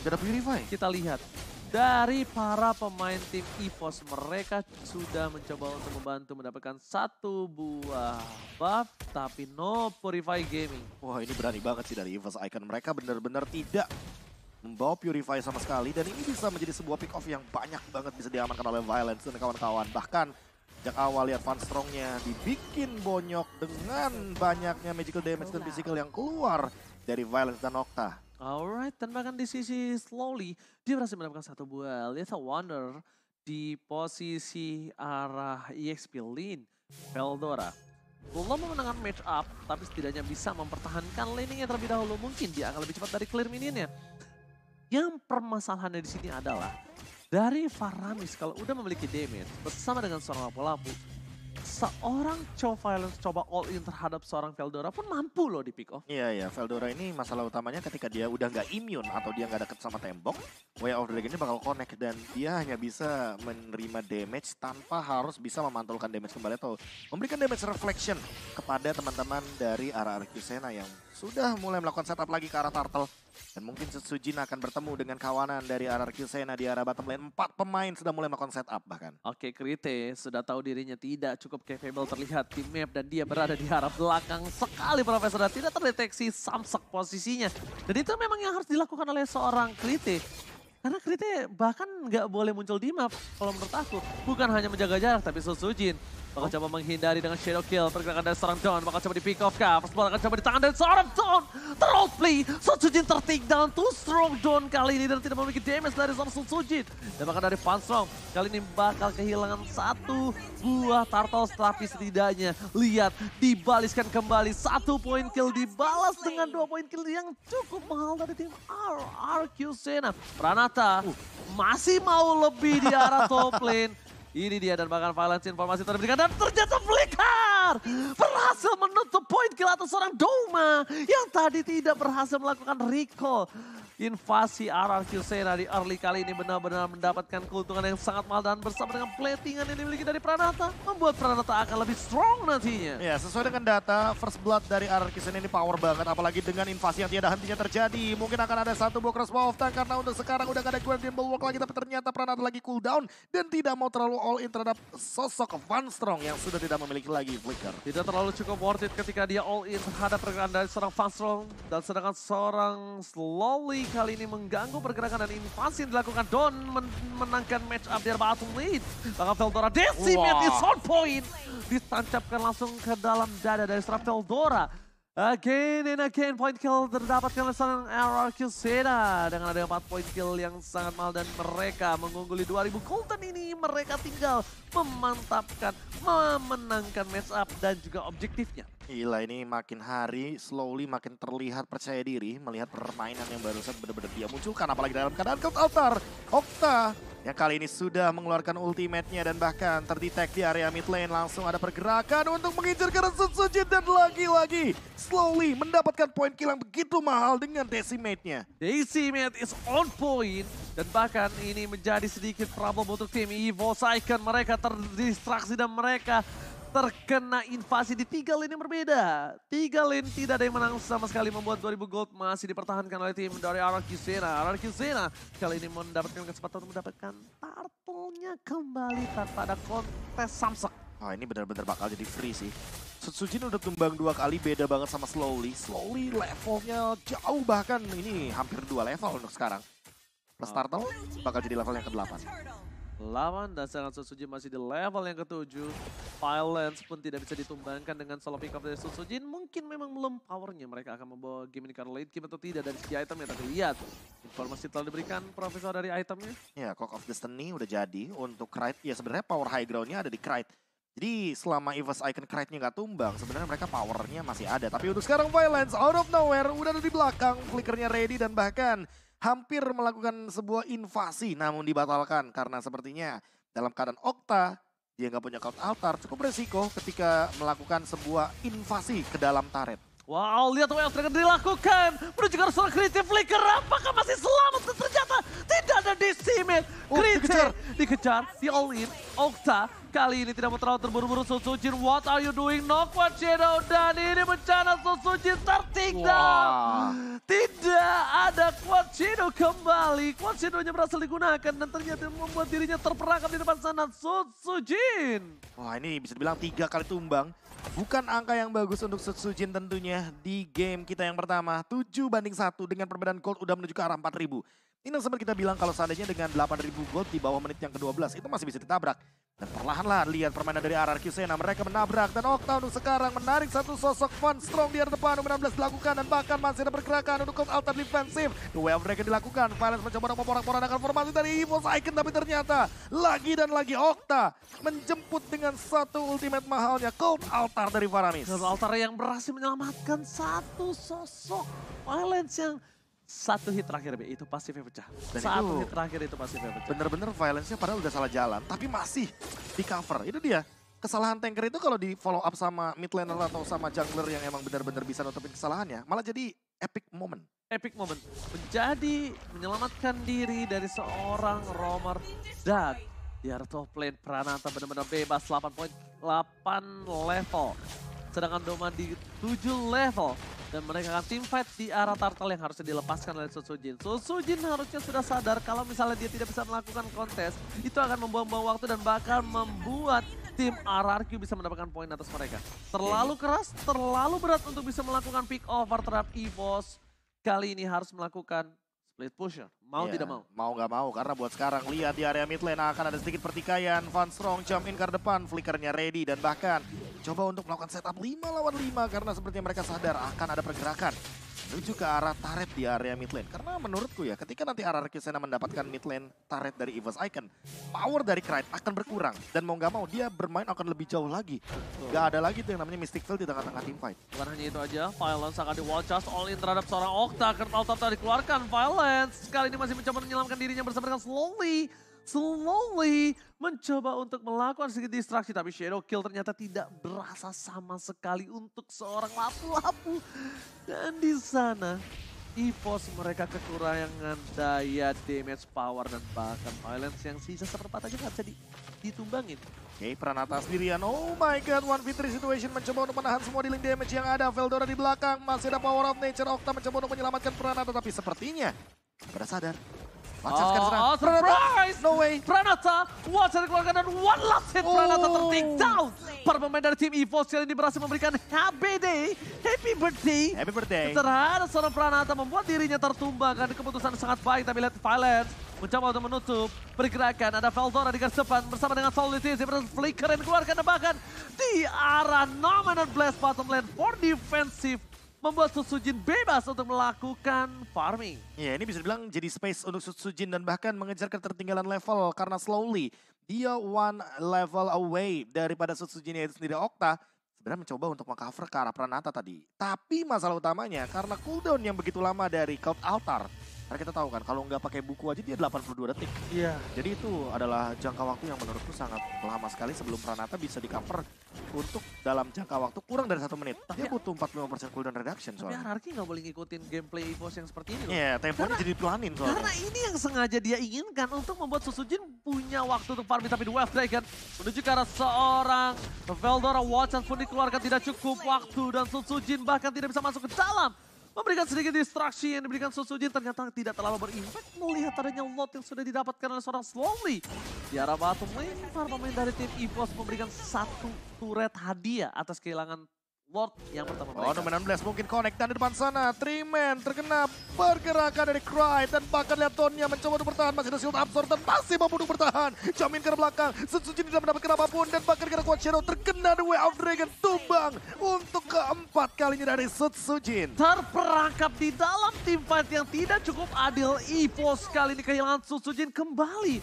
Gak ada Purify. Kita lihat. Dari para pemain tim EVOS, mereka sudah mencoba untuk membantu mendapatkan satu buah buff, tapi no Purify Gaming. Wah ini berani banget sih dari EVOS Icon. Mereka benar-benar tidak membawa Purify sama sekali. Dan ini bisa menjadi sebuah pick off yang banyak banget bisa diamankan oleh Violence dan kawan-kawan. Bahkan sejak awal lihat Van Strongnya dibikin bonyok dengan banyaknya magical damage dan physical yang keluar dari Violence dan Octa. Alright, dan bahkan di sisi Slowly, dia berhasil mendapatkan satu buah Lethal Wonder di posisi arah EXP Lane, Veldora. Belum memenangkan match up, tapi setidaknya bisa mempertahankan laningnya terlebih dahulu. Mungkin dia akan lebih cepat dari clear minionnya. Yang permasalahannya di sini adalah, dari Faramis kalau udah memiliki damage, bersama dengan seorang lapu-lapu, seorang Violence coba all in terhadap seorang Veldora pun mampu loh di pick off. Iya, Veldora ini masalah utamanya ketika dia udah nggak immune atau dia nggak deket sama tembok, Way of the Dragon ini bakal connect dan dia hanya bisa menerima damage tanpa harus bisa memantulkan damage kembali atau memberikan damage reflection kepada teman-teman dari arah Arcusena yang sudah mulai melakukan setup lagi ke arah Turtle. Dan mungkin Setsujin akan bertemu dengan kawanan dari arah Arcusena di arah bottom lane. 4 pemain sudah mulai melakukan setup bahkan. Oke, Krite sudah tahu dirinya tidak cukup capable terlihat di map dan dia berada di arah belakang sekali Profesor dan tidak terdeteksi samsek posisinya. Dan itu memang yang harus dilakukan oleh seorang Krite. Karena Krite bahkan nggak boleh muncul di map kalau menurut aku. Bukan hanya menjaga jarak tapi Setsujin bakal coba menghindari dengan shadow kill. Pergerakan dari seorang Dawn bakal coba di pick off kah. First blood akan coba di tangan dari seorang Dawn. Terroutplay. Setsujin tertake down. Too strong Dawn kali ini dan tidak memiliki damage dari seorang Setsujin. Dan bahkan dari Van Strong kali ini bakal kehilangan satu buah turtle. Tapi setidaknya lihat dibaliskan kembali. 1 point kill dibalas dengan 2 point kill yang cukup mahal dari tim Arcusena. Pranata masih mau lebih di arah top lane. Ini dia dan bahkan Violence informasi terberikan dan ternyata Flicker berhasil menutup point kill atas seorang Doma yang tadi tidak berhasil melakukan recall. Invasi Arcusena di early kali ini benar-benar mendapatkan keuntungan yang sangat mahal dan bersama dengan platingan yang dimiliki dari Pranata membuat Pranata akan lebih strong nantinya. Ya, sesuai dengan data, first blood dari Arcusena ini power banget, apalagi dengan invasi yang tiada hentinya terjadi. Mungkin akan ada satu buah crossbow of tank karena untuk sekarang udah gak ada Guardian Bulwark lagi, tapi ternyata Pranata lagi cooldown dan tidak mau terlalu all in terhadap sosok Van Strong yang sudah tidak memiliki lagi flicker. Tidak terlalu cukup worth it ketika dia all in terhadap pergerakan dari seorang Van Strong dan sedangkan seorang Slowly kali ini mengganggu pergerakan dan invasi yang dilakukan. Dawn menangkan match up di bottom lane. Bahkan Veldora Decimate is on point. Ditancapkan langsung ke dalam dada dari seorang Veldora. Again and again point kill terdapatkan oleh seorang Arcusena dengan ada 4 point kill yang sangat mahal dan mereka mengungguli 2000 golden ini. Mereka tinggal memantapkan, memenangkan match up dan juga objektifnya. Gila, ini makin hari Slowly makin terlihat percaya diri melihat permainan yang barusan benar-benar dia munculkan, apalagi dalam keadaan Cult Altar. Octa yang kali ini sudah mengeluarkan ultimate-nya dan bahkan terdetek di area mid lane. Langsung ada pergerakan untuk mengincar ke Setsujin dan lagi-lagi Slowly mendapatkan point kill yang begitu mahal dengan Decimate-nya. Decimate is on point dan bahkan ini menjadi sedikit problem untuk tim EVOS Icon. Mereka terdistraksi dan mereka terkena invasi di 3 lane yang berbeda. 3 lane tidak ada yang menang sama sekali membuat 2000 gold masih dipertahankan oleh tim dari Arcusena. Arcusena kali ini mendapatkan kesempatan untuk mendapatkan turtle-nya kembali tanpa ada kontes samsek. Wah, ini benar-benar bakal jadi free sih. Setsujin udah tumbang 2 kali, beda banget sama Slowly. Slowly levelnya jauh, bahkan ini hampir 2 level untuk sekarang. Plus turtle bakal jadi level yang ke-8. Lawan dan sangat Setsujin masih di level yang ke-7. Violence pun tidak bisa ditumbangkan dengan solo pick up dari Setsujin. Mungkin memang belum powernya mereka akan membawa game ini karena late game atau tidak dari segi itemnya. Tapi lihat, informasi telah diberikan Profesor dari itemnya. Ya, Clock of Destiny udah jadi untuk Krite. Ya sebenarnya power high ground-nya ada di Krite. Jadi selama EVOS Icon Krite-nya nggak tumbang, sebenarnya mereka powernya masih ada. Tapi untuk sekarang Violence out of nowhere udah ada di belakang, flickernya ready dan bahkan hampir melakukan sebuah invasi namun dibatalkan karena sepertinya dalam keadaan Octa dia nggak punya Cult Altar, cukup resiko ketika melakukan sebuah invasi ke dalam turret. Wow, lihat Way of Dragon dilakukan. Menuju ke seorang Krite Flicker. Apakah masih selamat? Dan ternyata tidak ada Decimate. Dikejar. Krite dikejar, di all in. Okta kali ini tidak mau terlalu terburu-buru. Susujin, what are you doing? No Quad Shadow, dan ini bencana Susujin tertinggal. Tidak ada Quad Shadow kembali. Quad Shadow-nya berhasil digunakan dan ternyata membuat dirinya terperangkap di depan sana Susujin. Wah, ini bisa dibilang 3 kali tumbang. Bukan angka yang bagus untuk Susujin tentunya di game kita yang pertama. 7-1 dengan perbedaan gold udah menuju ke arah 4.000. Ini yang sempat kita bilang kalau seandainya dengan 8.000 gold di bawah menit yang ke-12 itu masih bisa ditabrak. Dan perlahan-lahan lihat permainan dari RRQ Sena, mereka menabrak dan Okta untuk sekarang menarik satu sosok Van Strong di arah depan. Nomor 16 dilakukan dan bahkan masih ada pergerakan untuk counter defensif. The Wave Dragon dilakukan, Violence mencoba untuk memporak-porandakan formasi dari EVOS Icon, tapi ternyata lagi dan lagi Okta menjemput dengan satu ultimate mahalnya Cold Altar dari Faramis. Cold Altar yang berhasil menyelamatkan satu sosok Violence yang satu hit terakhir, itu pasifnya pecah. Dan satu itu hit terakhir itu pasifnya pecah. Bener-bener Violence-nya padahal udah salah jalan, tapi masih di cover. Itu dia. Kesalahan tanker itu kalau di follow up sama mid laner atau sama jungler yang emang benar-benar bisa nutupin kesalahannya, malah jadi epic moment. Epic moment. Menjadi menyelamatkan diri dari seorang roamer. Dan di arah top lane Pranata benar-benar bebas 8.8 level. Sedangkan Doma di 7 level. Dan mereka akan teamfight di arah turtle yang harusnya dilepaskan oleh Susujin. Susujin harusnya sudah sadar kalau misalnya dia tidak bisa melakukan kontes, itu akan membuang-buang waktu dan bahkan membuat tim RRQ bisa mendapatkan poin atas mereka. Terlalu keras, terlalu berat untuk bisa melakukan pick over terhadap EVOS. Kali ini harus melakukan split pusher, mau tidak mau. Mau nggak mau, karena buat sekarang lihat di area mid lane akan ada sedikit pertikaian. Van Strong jump in ke depan, flickernya ready dan bahkan coba untuk melakukan setup 5 lawan 5 karena sepertinya mereka sadar akan ada pergerakan menuju ke arah turret di area mid lane. Karena menurutku ya, ketika nanti RRQ Sena mendapatkan mid lane turret dari EVOS Icon, power dari Krite akan berkurang. Dan mau nggak mau dia bermain akan lebih jauh lagi. Gak ada lagi tuh yang namanya Mystic Field di tengah-tengah teamfight. Bukan hanya itu aja, Violence akan di-watchast all in terhadap seorang Okta. Curve Altar dikeluarkan, Violence sekali ini masih mencoba menyelamatkan dirinya bersama dengan Slowly mencoba untuk melakukan sedikit distraksi, tapi Shadow Kill ternyata tidak berasa sama sekali untuk seorang lapu-lapu. Dan di sana EVOS mereka kekurangan daya damage power dan bahkan Violence yang sisa seperempat aja nggak bisa ditumbangin. Oke, Pranata sendirian. Oh my god, 1v3 situation mencoba untuk menahan semua dealing damage yang ada. Veldora di belakang, masih ada power of nature. Okta mencoba untuk menyelamatkan Pranata, tapi sepertinya pada sadar. Surprise! No way. Pranata, Watcher dikeluarkan dan one last hit. Pranata ter-take down. Para pemain dari tim EVOS kali ini berhasil memberikan happy birthday terhadap seorang Pranata, membuat dirinya tertumbangkan. Keputusan sangat baik, tapi lihat Violence mencoba untuk menutup pergerakan. Ada Veldora di garis depan bersama dengan Solidity. Flicker yang dikeluarkan dan bahkan di arah Nominal Blast bottom lane for defensive. Membuat Susujin bebas untuk melakukan farming. Ya, ini bisa dibilang jadi space untuk Susujin dan bahkan mengejar ketertinggalan level karena slowly dia one level away daripada Susujin itu sendiri. Okta sebenarnya mencoba untuk mengcover ke arah Pranata tadi. Tapi masalah utamanya karena cooldown yang begitu lama dari Cold Altar. Karena kita tahu kan kalau nggak pakai buku aja dia 82 detik. Iya. Jadi itu adalah jangka waktu yang menurutku sangat lama sekali sebelum Pranata bisa di cover untuk dalam jangka waktu kurang dari 1 menit. Dia butuh 45% cooldown reduction Tapi soalnya. RRQ nggak boleh ngikutin gameplay EVOS yang seperti ini loh. Iya, temponya jadi dipelanin soalnya. Karena ini yang sengaja dia inginkan untuk membuat Susujin punya waktu untuk farming. Tapi The Wave Dragon menuju ke arah seorang Veldora. Watchers pun dikeluarkan, tidak cukup waktu dan Susujin bahkan tidak bisa masuk ke dalam. Memberikan sedikit distraksi yang diberikan Susujin ternyata tidak terlalu berimpact. Melihat adanya lot yang sudah didapatkan oleh seorang Slowly. Di arah bottom lane, para pemain dari tim EVOS memberikan satu turret hadiah atas kehilangan Lord yang pertama mereka. Oh, Nomen 16 mungkin connect dan di depan sana. 3-man terkena pergerakan dari Krite. Dan bahkan lihat Tonnya mencoba untuk bertahan. Masih ada shield absorb dan masih mampu untuk bertahan. Jamin ke belakang. Susujin tidak mendapatkan apapun. Dan bahkan kira Quad Shadow terkena The Way of Dragon. Tumbang untuk keempat kalinya dari Susujin. Terperangkap di dalam teamfight yang tidak cukup adil. EVOS kali ini kehilangan Susujin kembali.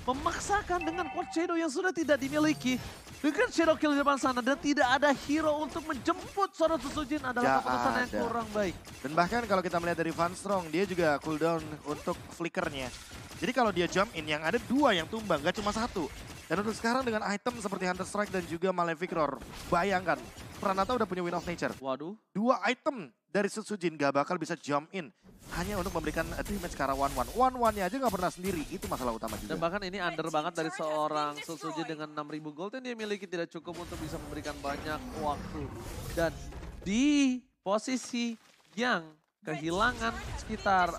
Memaksakan dengan Quad Shadow yang sudah tidak dimiliki. Dengan Shadow Kill di depan sana dan tidak ada hero untuk menjemput seorang Susujin adalah keputusan yang kurang baik. Dan bahkan kalau kita melihat dari Van Strong, dia juga cooldown untuk flickernya. Jadi kalau dia jump in, yang ada 2 yang tumbang, gak cuma 1. Dan untuk sekarang dengan item seperti Hunter Strike dan juga Malefic Roar, bayangkan, Pranata udah punya Wind of Nature. Waduh. 2 item dari Susujin gak bakal bisa jump in hanya untuk memberikan damage ke arah 1-1. 1-1-nya aja nggak pernah sendiri, itu masalah utama juga. Dan bahkan ini under banget dari seorang Sosuji dengan 6.000 gold yang dia miliki tidak cukup untuk bisa memberikan banyak waktu. Dan di posisi yang kehilangan sekitar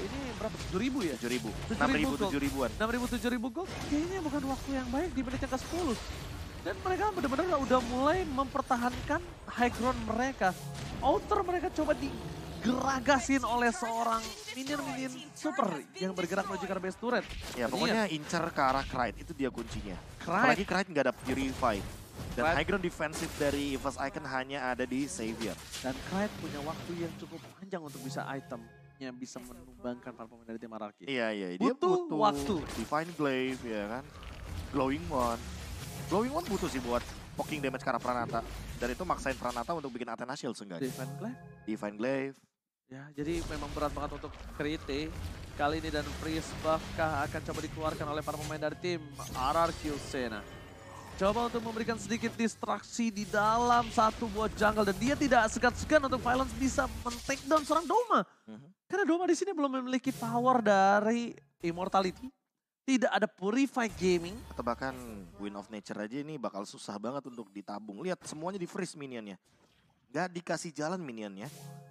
ini berapa? 7.000 ya? 7.000. 7.000 6.000, 7.000-an. 7.000 gold kayaknya bukan waktu yang baik di menit yang ke-10. Dan mereka benar-benar udah mulai mempertahankan high ground mereka. Outer mereka coba digeragasin oleh seorang minion super yang bergerak menuju ke arah base turret. Ya pokoknya incer ke arah Krite, itu dia kuncinya. Krite. Apalagi Krite nggak ada Purify. Dan Krite. high ground defensif dari EVOS Icon hanya ada di Savior. Dan Krite punya waktu yang cukup panjang untuk bisa itemnya bisa menumbangkan para pemain dari tim Araki. Iya, dia Butuh butuh waktu. Divine Glaive ya kan. Glowing One. Glowing One butuh sih buat poking damage ke arah Pranata. Dan itu maksain Pranata untuk bikin Athena Shield seenggaknya. Divine Glaive. Ya, jadi memang berat banget untuk Krite. Kali ini dan Freeze bahkan akan coba dikeluarkan oleh para pemain dari tim RRQ Sena. Coba untuk memberikan sedikit distraksi di dalam satu buah jungle. Dan dia tidak segan-segan untuk Violence bisa men-take down seorang Doma. Karena Doma di sini belum memiliki power dari Immortality. Tidak ada Purify Gaming. Atau bahkan Wind of Nature aja ini bakal susah banget untuk ditabung. Lihat semuanya di freeze minionnya. Gak dikasih jalan minionnya.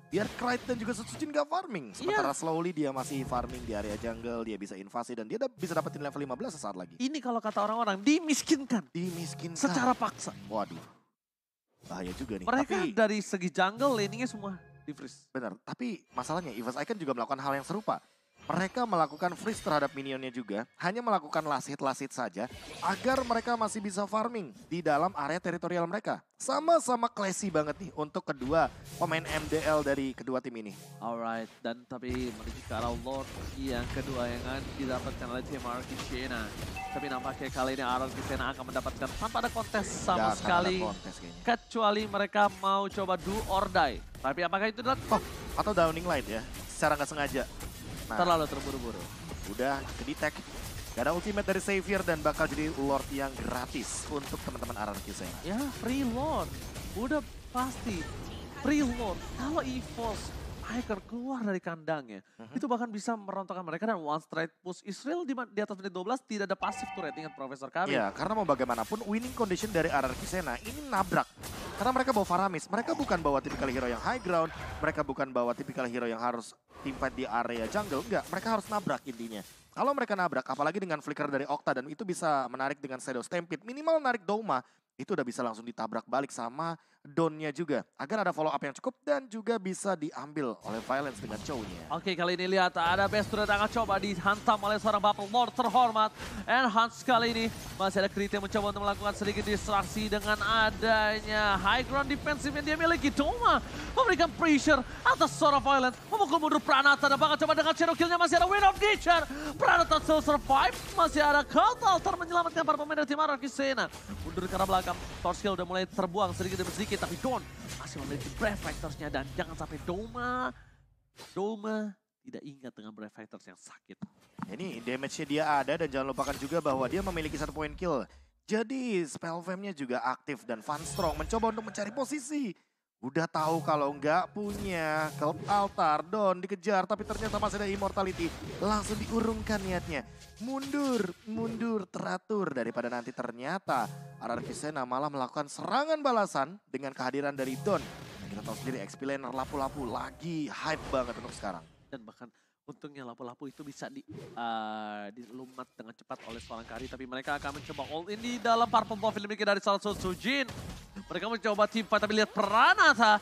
Biar Krite dan juga Setsujin gak farming. Sementara slowly dia masih farming di area jungle. Dia bisa invasi dan dia bisa dapetin level 15 sesaat lagi. Ini kalau kata orang-orang dimiskinkan. Dimiskinkan. Secara paksa. Waduh. Bahaya juga nih. Mereka tapi, dari segi jungle laningnya semua di freeze. benar. Tapi masalahnya EVOS Icon juga melakukan hal yang serupa. Mereka melakukan freeze terhadap minionnya juga. Hanya melakukan last hit saja. Agar mereka masih bisa farming di dalam area teritorial mereka. Sama-sama classy banget nih untuk kedua pemain MDL dari kedua tim ini. Alright, dan tapi menuju ke arah Lord yang kedua yang akan didapatkan oleh tim RRQ Sena. Tapi nampaknya kali ini RRQ Sena akan mendapatkan tanpa ada kontes sama Nggak akan sekali. ada kontes kayaknya. Kecuali mereka mau coba do or die. Tapi apakah itu Oh, atau Downing Light ya. Secara nggak sengaja. Nah, terlalu terburu-buru? udah ke-detect. Gak ada ultimate dari Savior dan bakal jadi Lord yang gratis untuk teman-teman RRQ Sena. Ya, free Lord. Udah pasti. Free Lord. Kalau EVOS Icon keluar dari kandangnya, itu bahkan bisa merontokkan mereka dan one straight push Israel di atas menit 12 tidak ada passive turret, ingat Profesor Karim. Iya, karena mau bagaimanapun winning condition dari RRQ Sena ini nabrak. Karena mereka bawa Faramis, mereka bukan bawa tipikal hero yang high ground, mereka bukan bawa tipikal hero yang harus teamfight di area jungle, enggak, mereka harus nabrak intinya. Kalau mereka nabrak, apalagi dengan flicker dari Okta dan itu bisa menarik dengan Shadow Stampede, minimal narik Doma, itu udah bisa langsung ditabrak balik sama Donnya juga. Agar ada follow up yang cukup dan juga bisa diambil oleh Violence dengan Chow-nya. Oke, kali ini lihat ada best turret akan coba dihantam oleh seorang Bubble Lord terhormat. Enhance kali ini masih ada Krite yang mencoba untuk melakukan sedikit distraksi dengan adanya high ground defensive yang dia miliki. Doma memberikan pressure atas seorang Violence. Memukul mundur Pranata dan bakal coba dengan shadow kill-nya masih ada Wind of Nature. Pranata still survive. Masih ada Cult Altar menyelamatkan para pemain dari tim RRQ Sena. Mundur ke arah belakang. Torch kill udah mulai terbuang sedikit demi sedikit. Tapi Don masih memiliki Brave Fighters-nya dan jangan sampai Doma tidak ingat dengan Brave Fighters yang sakit. Ini damage-nya dia ada dan jangan lupakan juga bahwa dia memiliki 1 point kill. Jadi spell fam-nya juga aktif dan Van Strong mencoba untuk mencari posisi. Udah tahu kalau nggak punya Cult Altar, Don dikejar tapi ternyata masih ada Immortality. Langsung diurungkan niatnya. Mundur teratur daripada nanti ternyata RRQ Sena malah melakukan serangan balasan dengan kehadiran dari Don. Dan kita tahu sendiri XP laner lapu-lapu lagi hype banget untuk sekarang. Dan bahkan untungnya lapu-lapu itu bisa dilumat dengan cepat oleh seorang Kari. Tapi mereka akan mencoba all in di dalam purple buff yang dimiliki dari salah Setsujin. Mereka mencoba team fight tapi lihat Pranata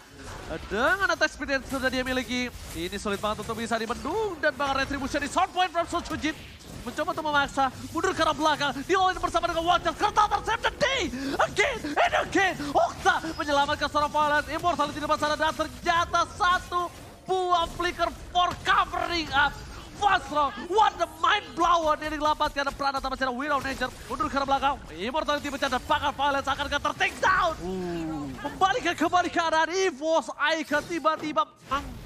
dengan attack speed yang sudah dia miliki. Ini sulit banget untuk bisa dibendung dan bahkan retribution di sound point from Setsujin. Mencoba untuk memaksa, mundur ke arah belakang, di all in bersama dengan Watcher. Kertal save the day, again and again. Okta menyelamatkan seorang Violence, Immortality di sana dan ternyata satu buah flicker for covering up. Fastro, what the mind blower yang dilamatkan Pranata masih ada Wind of Nature. Mundur ke arah belakang, Immortality pecah dan bakal Violence akan ter-take down. Kembali ke keadaan EVOS Icon tiba-tiba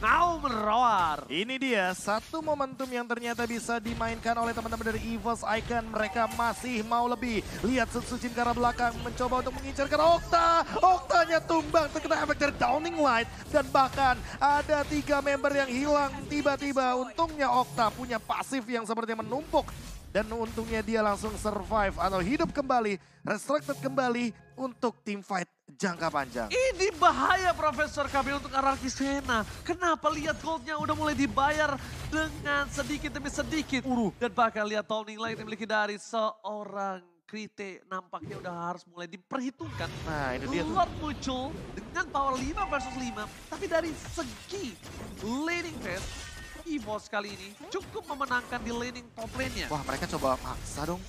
Now meroar. Ini dia satu momentum yang ternyata bisa dimainkan oleh teman-teman dari EVOS Icon. Mereka masih mau lebih. Lihat Setsujin ke arah belakang mencoba untuk mengincarkan Okta. Oktanya tumbang terkena efek dari Downing Light. Dan bahkan ada 3 member yang hilang tiba-tiba. Untungnya Okta punya pasif yang seperti menumpuk. Dan untungnya dia langsung survive atau hidup kembali, resurrected kembali untuk team fight jangka panjang. Ini bahaya Profesor KB untuk RRQ Sena. Kenapa lihat goldnya udah mulai dibayar dengan sedikit demi sedikit. Dan bahkan lihat Downing Light yang dimiliki dari seorang Krite nampaknya udah harus mulai diperhitungkan. Nah itu dia tuh. Lord muncul dengan power 5 versus 5. Tapi dari segi laning phase, EVOS kali ini cukup memenangkan di laning top lane-nya. Wah mereka coba maksa dong.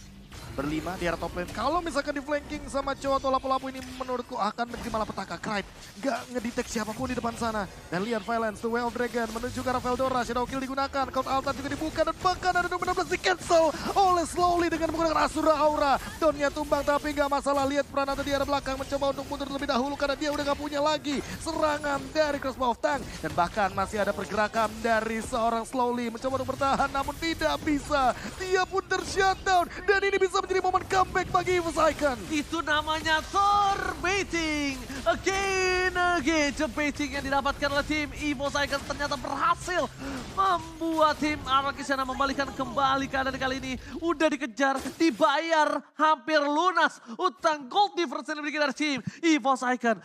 Berlima di arah top lane. Kalau misalkan di flanking sama Cho atau lapu-lapu ini menurutku akan menjadi malapetaka. Krite gak ngedetect siapapun di depan sana. Dan lihat Violence, The Way of Dragon menuju ke arah Veldora. Shadow Kill digunakan, Cold Altar juga dibuka. Dan bahkan ada 12 di cancel oleh Slowly dengan menggunakan Asura Aura. Donnya tumbang tapi gak masalah. Lihat Pranata di arah belakang mencoba untuk mundur terlebih dahulu. Karena dia udah gak punya lagi serangan dari Crossbow of Tank. Dan bahkan masih ada pergerakan dari seorang Slowly. Mencoba untuk bertahan namun tidak bisa. Dia pun tershutdown. Dan ini bisa menjadi momen comeback bagi EVOS Icon. Itu namanya baiting. Again. Baiting yang didapatkan oleh tim EVOS Icon ternyata berhasil membuat tim RRQ Sena membalikan kembali keadaan kali ini. Udah dikejar, dibayar hampir lunas utang gold difference yang dimiliki dari tim EVOS Icon.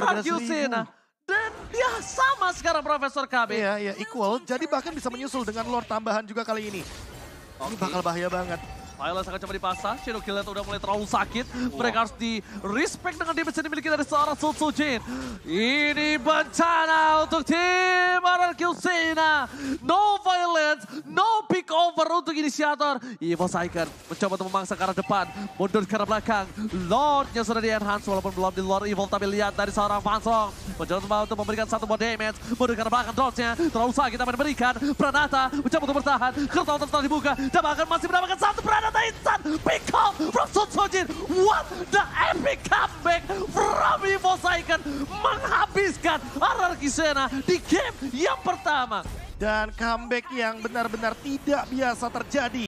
RRQ Sena. Dan dia sama sekarang Profesor KB. Iya, equal. Jadi bahkan bisa menyusul dengan Lord tambahan juga kali ini. Ini bakal bahaya banget. Violence akan coba dipasang, Shadow Kill udah mulai terlalu sakit. Mereka harus di-respect dengan damage yang dimiliki dari seorang Setsujin. Ini bencana untuk tim RRQ Sena. No violence, no pick over untuk inisiator. EVOS Icon mencoba untuk memangsa ke arah depan, mundur ke arah belakang. Lordnya sudah di-enhance walaupun belum di Lord Evolve, tapi lihat dari seorang Fansong. Mencoba untuk memberikan satu more damage, mundur ke arah belakang dodge-nya. Terlalu sakit apa diberikan. Pranata mencoba untuk bertahan, Kertal telah dibuka. Dan bahkan masih mendapatkan satu Pranata instant pick off from Setsujin. What the epic comeback from EVOS Icon menghabiskan RRQ Sena di game yang pertama. Dan comeback yang benar-benar tidak biasa terjadi.